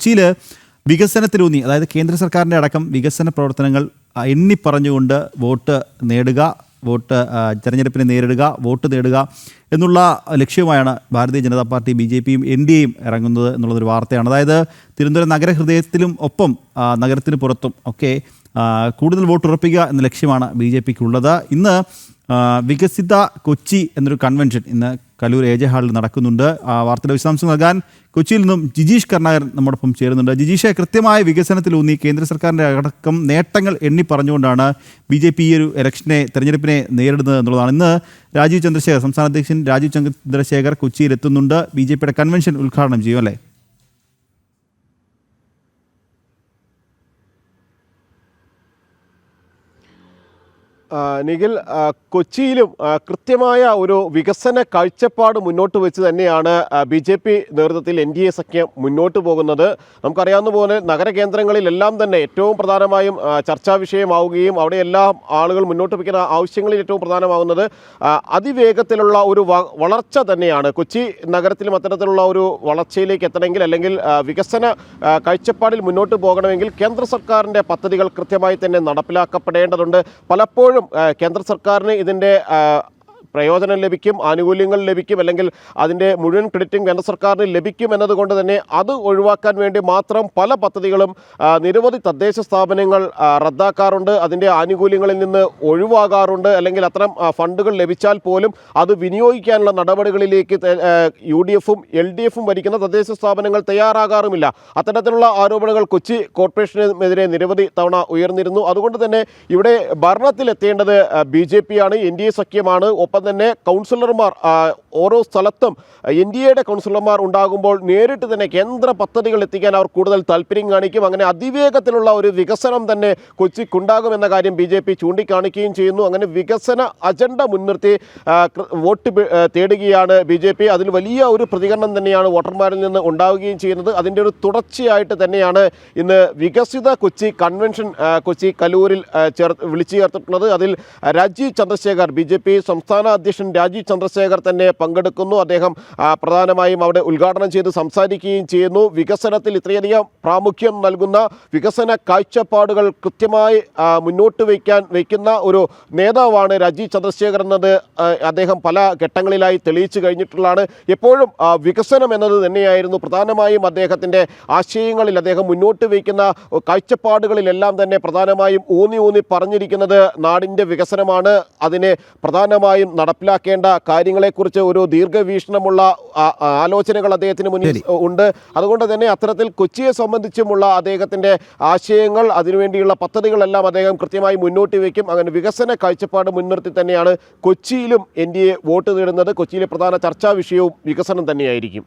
കൊച്ചിയിൽ വികസനത്തിലൂന്നി, അതായത് കേന്ദ്ര സർക്കാരിൻ്റെ അടക്കം വികസന പ്രവർത്തനങ്ങൾ എണ്ണിപ്പറഞ്ഞുകൊണ്ട് വോട്ട് നേടുക, തെരഞ്ഞെടുപ്പിനെ നേരിടുക, വോട്ട് നേടുക എന്നുള്ള ലക്ഷ്യമായാണ് ഭാരതീയ ജനതാ പാർട്ടി, BJPയും NDAയും ഇറങ്ങുന്നത് എന്നുള്ളതൊരു വാർത്തയാണ്. അതായത് തിരുവനന്തപുരം നഗരഹൃദയത്തിലും ഒപ്പം നഗരത്തിന് പുറത്തും ഒക്കെ കൂടുതൽ വോട്ട് ഉറപ്പിക്കുക എന്ന ലക്ഷ്യമാണ് BJPക്കുള്ളത്. ഇന്ന് വികസിത കൊച്ചി എന്നൊരു കൺവെൻഷൻ ഇന്ന് കലൂർ AJ ഹാളിൽ നടക്കുന്നുണ്ട്. വാർത്തയുടെ വിശദാംശം നൽകാൻ കൊച്ചിയിൽ നിന്നും ജിജീഷ് കരുണാകരൻ നമ്മോടൊപ്പം ചേരുന്നുണ്ട്. ജിജീഷ്, കൃത്യമായ വികസനത്തിലൂന്നി കേന്ദ്ര സർക്കാരിൻ്റെ അടക്കം നേട്ടങ്ങൾ എണ്ണി പറഞ്ഞുകൊണ്ടാണ് BJP ഈ ഒരു തെരഞ്ഞെടുപ്പിനെ നേരിടുന്നത് എന്നുള്ളതാണ്. ഇന്ന് രാജീവ് ചന്ദ്രശേഖർ, സംസ്ഥാന അധ്യക്ഷൻ രാജീവ് ചന്ദ്രശേഖർ കൊച്ചിയിൽ എത്തുന്നുണ്ട്. BJPയുടെ കൺവെൻഷൻ ഉദ്ഘാടനം ചെയ്യും അല്ലേ? നിഖിൽ, കൊച്ചിയിലും കൃത്യമായ ഒരു വികസന കാഴ്ചപ്പാട് മുന്നോട്ട് വെച്ച് തന്നെയാണ് BJP നേതൃത്വത്തിൽ NDA സഖ്യം മുന്നോട്ട് പോകുന്നത്. നമുക്കറിയാവുന്ന പോലെ നഗരകേന്ദ്രങ്ങളിലെല്ലാം തന്നെ ഏറ്റവും പ്രധാനമായും ചർച്ചാ വിഷയമാവുകയും അവിടെയെല്ലാം ആളുകൾ മുന്നോട്ട് വയ്ക്കുന്ന ആവശ്യങ്ങളിൽ ഏറ്റവും പ്രധാനമാകുന്നത് അതിവേഗത്തിലുള്ള ഒരു വളർച്ച തന്നെയാണ്. കൊച്ചി നഗരത്തിലും അത്തരത്തിലുള്ള ഒരു വളർച്ചയിലേക്ക് എത്തണമെങ്കിൽ, അല്ലെങ്കിൽ വികസന കാഴ്ചപ്പാടിൽ മുന്നോട്ട് പോകണമെങ്കിൽ കേന്ദ്ര സർക്കാരിൻ്റെ പദ്ധതികൾ കൃത്യമായി തന്നെ നടപ്പിലാക്കപ്പെടേണ്ടതുണ്ട്. പലപ്പോഴും കേന്ദ്ര സർക്കാരിന് ഇതിൻ്റെ പ്രയോജനം ലഭിക്കും, ആനുകൂല്യങ്ങൾ ലഭിക്കും, അല്ലെങ്കിൽ അതിൻ്റെ മുഴുവൻ ക്രെഡിറ്റും കേന്ദ്ര സർക്കാരിന് ലഭിക്കും എന്നതുകൊണ്ട് തന്നെ അത് ഒഴിവാക്കാൻ വേണ്ടി മാത്രം പല പദ്ധതികളും നിരവധി തദ്ദേശ സ്ഥാപനങ്ങൾ റദ്ദാക്കാറുണ്ട്, അതിൻ്റെ ആനുകൂല്യങ്ങളിൽ നിന്ന് ഒഴിവാകാറുണ്ട്. അല്ലെങ്കിൽ അത്തരം ഫണ്ടുകൾ ലഭിച്ചാൽ പോലും അത് വിനിയോഗിക്കാനുള്ള നടപടികളിലേക്ക് UDFും LDFും ഭരിക്കുന്ന തദ്ദേശ സ്ഥാപനങ്ങൾ തയ്യാറാകാറുമില്ല. അത്തരത്തിലുള്ള ആരോപണങ്ങൾ കൊച്ചി കോർപ്പറേഷനെതിരെ നിരവധി തവണ ഉയർന്നിരുന്നു. അതുകൊണ്ട് തന്നെ ഇവിടെ ഭരണത്തിലെത്തേണ്ടത് BJP ആണ്, NDA സഖ്യമാണ്. ഒപ്പം തന്നെ കൗൺസിലർമാർ ഓരോ സ്ഥലത്തും NDAയുടെ കൗൺസിലർമാർ ഉണ്ടാകുമ്പോൾ നേരിട്ട് തന്നെ കേന്ദ്ര പദ്ധതികൾ എത്തിക്കാൻ അവർ കൂടുതൽ താല്പര്യം കാണിക്കും. അങ്ങനെ അതിവേഗത്തിലുള്ള ഒരു വികസനം തന്നെ കൊച്ചിക്കുണ്ടാകുമെന്ന കാര്യം BJP ചൂണ്ടിക്കാണിക്കുകയും ചെയ്യുന്നു. അങ്ങനെ വികസന അജണ്ട മുൻനിർത്തി വോട്ട് തേടുകയാണ് BJP. അതിൽ വലിയ ഒരു പ്രതികരണം തന്നെയാണ് വോട്ടർമാരിൽ നിന്ന് ഉണ്ടാവുകയും ചെയ്യുന്നത്. അതിൻ്റെ ഒരു തുടർച്ചയായിട്ട് തന്നെയാണ് ഇന്ന് വികസിത കൊച്ചി കൺവെൻഷൻ കൊച്ചി കലൂരിൽ വിളിച്ചു ചേർത്തിട്ടുള്ളത്. അതിൽ രാജീവ് ചന്ദ്രശേഖർ, BJP സംസ്ഥാന അധ്യക്ഷൻ രാജീവ് ചന്ദ്രശേഖർ തന്നെ പങ്കെടുക്കുന്നു. അദ്ദേഹം പ്രധാനമായും അവിടെ ഉദ്ഘാടനം ചെയ്ത് സംസാരിക്കുകയും ചെയ്യുന്നു. വികസനത്തിൽ ഇത്രയധികം പ്രാമുഖ്യം നൽകുന്ന വികസന കാഴ്ചപ്പാടുകൾ കൃത്യമായി മുന്നോട്ട് വയ്ക്കുന്ന ഒരു നേതാവാണ് രാജീവ് ചന്ദ്രശേഖർ എന്നത് അദ്ദേഹം പല ഘട്ടങ്ങളിലായി തെളിയിച്ചു കഴിഞ്ഞിട്ടുള്ളതാണ്. എപ്പോഴും വികസനം എന്നത് തന്നെയായിരുന്നു പ്രധാനമായും അദ്ദേഹത്തിൻ്റെ ആശയങ്ങളിൽ, അദ്ദേഹം മുന്നോട്ട് വയ്ക്കുന്ന കാഴ്ചപ്പാടുകളിലെല്ലാം തന്നെ പ്രധാനമായും ഊന്നി പറഞ്ഞിരിക്കുന്നത് നാടിൻ്റെ വികസനമാണ്. അതിനെ പ്രധാനമായും നടപ്പിലാക്കേണ്ട കാര്യങ്ങളെക്കുറിച്ച് ഒരു ദീർഘവീക്ഷണമുള്ള ആലോചനകൾ അദ്ദേഹത്തിന് മുന്നിൽ ഉണ്ട്. അതുകൊണ്ട് തന്നെ അത്തരത്തിൽ കൊച്ചിയെ സംബന്ധിച്ചുമുള്ള അദ്ദേഹത്തിൻ്റെ ആശയങ്ങൾ, അതിനുവേണ്ടിയുള്ള പദ്ധതികളെല്ലാം അദ്ദേഹം കൃത്യമായി മുന്നോട്ട് വയ്ക്കും. അങ്ങനെ വികസന കാഴ്ചപ്പാട് മുൻനിർത്തി തന്നെയാണ് കൊച്ചിയിലും NDA വോട്ട് നേടുന്നത്. കൊച്ചിയിലെ പ്രധാന ചർച്ചാ വിഷയവും വികസനം തന്നെയായിരിക്കും.